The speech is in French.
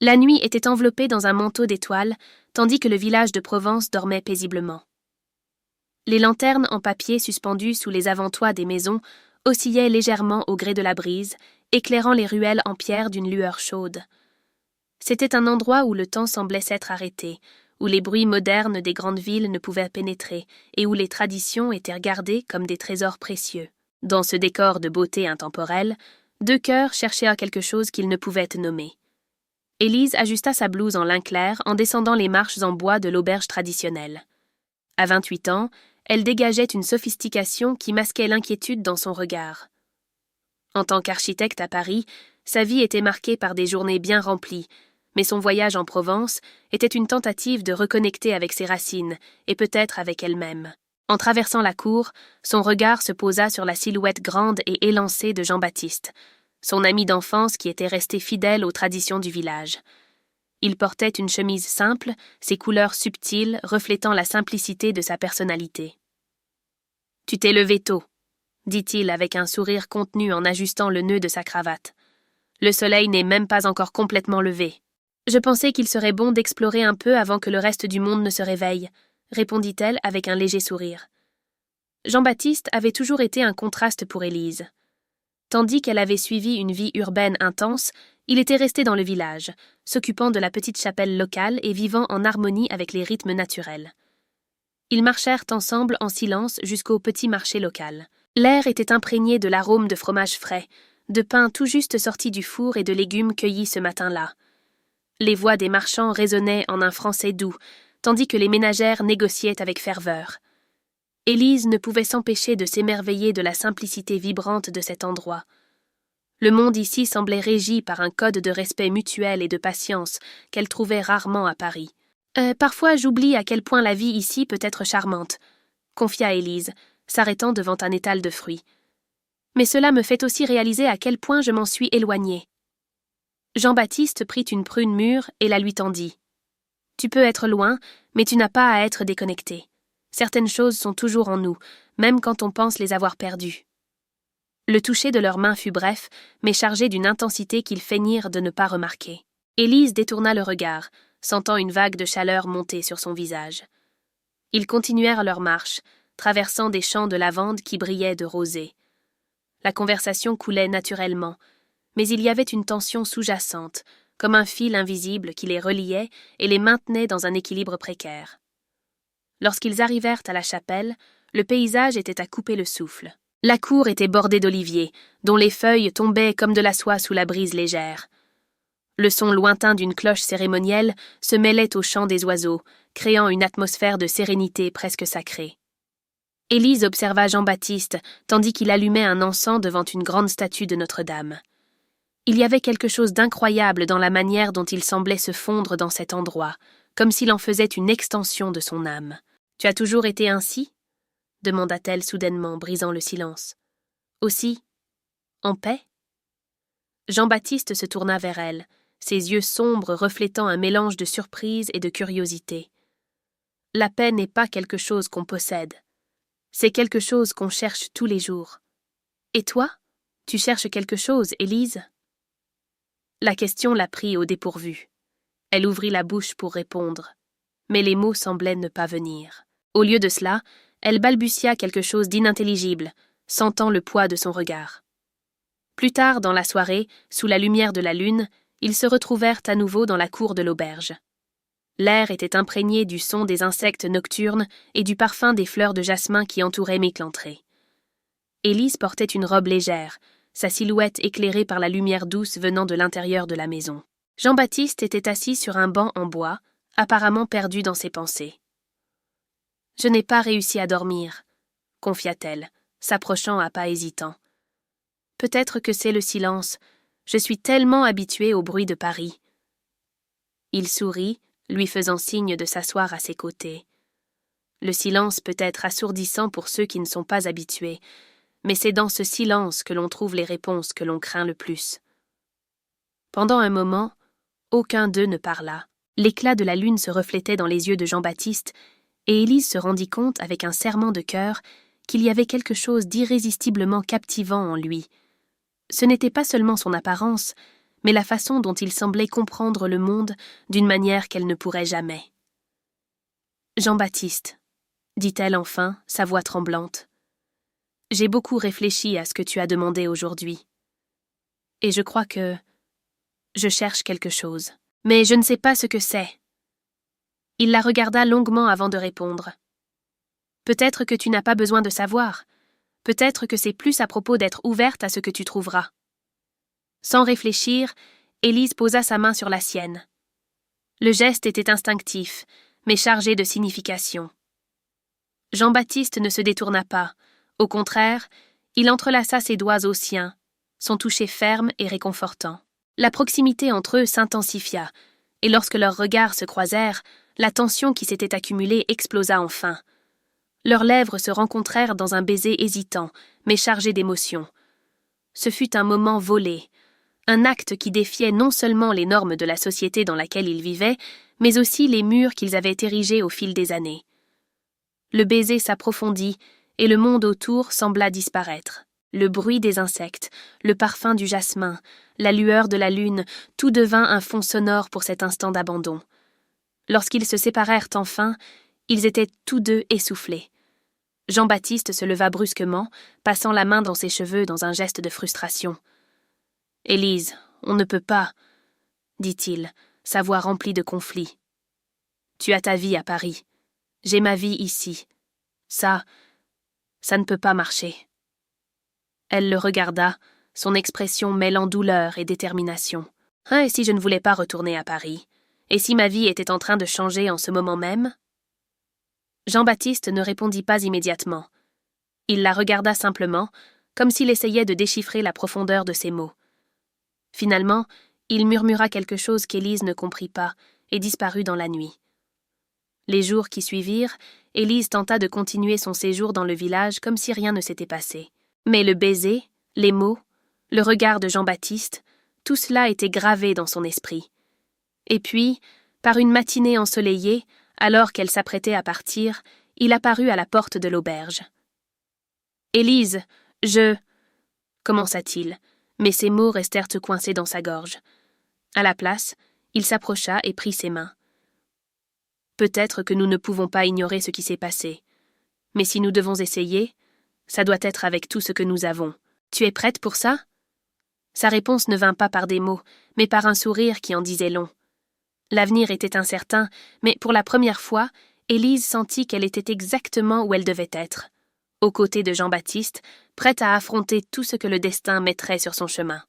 La nuit était enveloppée dans un manteau d'étoiles, tandis que le village de Provence dormait paisiblement. Les lanternes en papier suspendues sous les avant-toits des maisons oscillaient légèrement au gré de la brise, éclairant les ruelles en pierre d'une lueur chaude. C'était un endroit où le temps semblait s'être arrêté, où les bruits modernes des grandes villes ne pouvaient pénétrer et où les traditions étaient regardées comme des trésors précieux. Dans ce décor de beauté intemporelle, deux cœurs cherchaient à quelque chose qu'ils ne pouvaient nommer. Élise ajusta sa blouse en lin clair en descendant les marches en bois de l'auberge traditionnelle. À 28 ans, elle dégageait une sophistication qui masquait l'inquiétude dans son regard. En tant qu'architecte à Paris, sa vie était marquée par des journées bien remplies, mais son voyage en Provence était une tentative de reconnecter avec ses racines et peut-être avec elle-même. En traversant la cour, son regard se posa sur la silhouette grande et élancée de Jean-Baptiste, son ami d'enfance qui était resté fidèle aux traditions du village. Il portait une chemise simple, ses couleurs subtiles reflétant la simplicité de sa personnalité. « Tu t'es levé tôt », dit-il avec un sourire contenu en ajustant le nœud de sa cravate. « Le soleil n'est même pas encore complètement levé. »« Je pensais qu'il serait bon d'explorer un peu avant que le reste du monde ne se réveille », répondit-elle avec un léger sourire. Jean-Baptiste avait toujours été un contraste pour Élise. Tandis qu'elle avait suivi une vie urbaine intense, il était resté dans le village, s'occupant de la petite chapelle locale et vivant en harmonie avec les rythmes naturels. Ils marchèrent ensemble en silence jusqu'au petit marché local. L'air était imprégné de l'arôme de fromage frais, de pain tout juste sorti du four et de légumes cueillis ce matin-là. Les voix des marchands résonnaient en un français doux, tandis que les ménagères négociaient avec ferveur. Élise ne pouvait s'empêcher de s'émerveiller de la simplicité vibrante de cet endroit. Le monde ici semblait régi par un code de respect mutuel et de patience qu'elle trouvait rarement à Paris. « Parfois j'oublie à quel point la vie ici peut être charmante », confia Élise, s'arrêtant devant un étal de fruits. « Mais cela me fait aussi réaliser à quel point je m'en suis éloignée. » Jean-Baptiste prit une prune mûre et la lui tendit. « Tu peux être loin, mais tu n'as pas à être déconnecté. Certaines choses sont toujours en nous, même quand on pense les avoir perdues. » Le toucher de leurs mains fut bref, mais chargé d'une intensité qu'ils feignirent de ne pas remarquer. Élise détourna le regard, sentant une vague de chaleur monter sur son visage. Ils continuèrent leur marche, traversant des champs de lavande qui brillaient de rosée. La conversation coulait naturellement, mais il y avait une tension sous-jacente, comme un fil invisible qui les reliait et les maintenait dans un équilibre précaire. Lorsqu'ils arrivèrent à la chapelle, le paysage était à couper le souffle. La cour était bordée d'oliviers, dont les feuilles tombaient comme de la soie sous la brise légère. Le son lointain d'une cloche cérémonielle se mêlait au chant des oiseaux, créant une atmosphère de sérénité presque sacrée. Élise observa Jean-Baptiste, tandis qu'il allumait un encens devant une grande statue de Notre-Dame. Il y avait quelque chose d'incroyable dans la manière dont il semblait se fondre dans cet endroit, comme s'il en faisait une extension de son âme. « Tu as toujours été ainsi ?» demanda-t-elle soudainement, brisant le silence. « Aussi, en paix ?» Jean-Baptiste se tourna vers elle, ses yeux sombres reflétant un mélange de surprise et de curiosité. « La paix n'est pas quelque chose qu'on possède. C'est quelque chose qu'on cherche tous les jours. Et toi, tu cherches quelque chose, Élise ?» La question la prit au dépourvu. Elle ouvrit la bouche pour répondre, mais les mots semblaient ne pas venir. Au lieu de cela, elle balbutia quelque chose d'inintelligible, sentant le poids de son regard. Plus tard dans la soirée, sous la lumière de la lune, ils se retrouvèrent à nouveau dans la cour de l'auberge. L'air était imprégné du son des insectes nocturnes et du parfum des fleurs de jasmin qui entouraient Méclantré. Élise portait une robe légère, sa silhouette éclairée par la lumière douce venant de l'intérieur de la maison. Jean-Baptiste était assis sur un banc en bois, apparemment perdu dans ses pensées. « Je n'ai pas réussi à dormir », confia-t-elle, s'approchant à pas hésitants. « Peut-être que c'est le silence. Je suis tellement habituée au bruit de Paris. » Il sourit, lui faisant signe de s'asseoir à ses côtés. Le silence peut être assourdissant pour ceux qui ne sont pas habitués, mais c'est dans ce silence que l'on trouve les réponses que l'on craint le plus. Pendant un moment, aucun d'eux ne parla. L'éclat de la lune se reflétait dans les yeux de Jean-Baptiste, et Élise se rendit compte avec un serrement de cœur qu'il y avait quelque chose d'irrésistiblement captivant en lui. Ce n'était pas seulement son apparence, mais la façon dont il semblait comprendre le monde d'une manière qu'elle ne pourrait jamais. « Jean-Baptiste, dit-elle enfin, sa voix tremblante, j'ai beaucoup réfléchi à ce que tu as demandé aujourd'hui. Et je crois que je cherche quelque chose. Mais je ne sais pas ce que c'est. » Il la regarda longuement avant de répondre. « Peut-être que tu n'as pas besoin de savoir. Peut-être que c'est plus à propos d'être ouverte à ce que tu trouveras. » Sans réfléchir, Élise posa sa main sur la sienne. Le geste était instinctif, mais chargé de signification. Jean-Baptiste ne se détourna pas. Au contraire, il entrelaça ses doigts aux siens, son toucher ferme et réconfortant. La proximité entre eux s'intensifia, et lorsque leurs regards se croisèrent, la tension qui s'était accumulée explosa enfin. Leurs lèvres se rencontrèrent dans un baiser hésitant, mais chargé d'émotion. Ce fut un moment volé, un acte qui défiait non seulement les normes de la société dans laquelle ils vivaient, mais aussi les murs qu'ils avaient érigés au fil des années. Le baiser s'approfondit, et le monde autour sembla disparaître. Le bruit des insectes, le parfum du jasmin, la lueur de la lune, tout devint un fond sonore pour cet instant d'abandon. Lorsqu'ils se séparèrent enfin, ils étaient tous deux essoufflés. Jean-Baptiste se leva brusquement, passant la main dans ses cheveux dans un geste de frustration. « Élise, on ne peut pas, » dit-il, sa voix remplie de conflit. « Tu as ta vie à Paris. J'ai ma vie ici. Ça ne peut pas marcher. » Elle le regarda, son expression mêlant douleur et détermination. « Ah, et si je ne voulais pas retourner à Paris? Et si ma vie était en train de changer en ce moment même ?» Jean-Baptiste ne répondit pas immédiatement. Il la regarda simplement, comme s'il essayait de déchiffrer la profondeur de ses mots. Finalement, il murmura quelque chose qu'Élise ne comprit pas et disparut dans la nuit. Les jours qui suivirent, Élise tenta de continuer son séjour dans le village comme si rien ne s'était passé. Mais le baiser, les mots, le regard de Jean-Baptiste, tout cela était gravé dans son esprit. Et puis, par une matinée ensoleillée, alors qu'elle s'apprêtait à partir, il apparut à la porte de l'auberge. « Élise, commença-t-il, mais ses mots restèrent coincés dans sa gorge. À la place, il s'approcha et prit ses mains. « Peut-être que nous ne pouvons pas ignorer ce qui s'est passé. Mais si nous devons essayer, ça doit être avec tout ce que nous avons. Tu es prête pour ça ?» Sa réponse ne vint pas par des mots, mais par un sourire qui en disait long. L'avenir était incertain, mais pour la première fois, Élise sentit qu'elle était exactement où elle devait être, aux côtés de Jean-Baptiste, prête à affronter tout ce que le destin mettrait sur son chemin.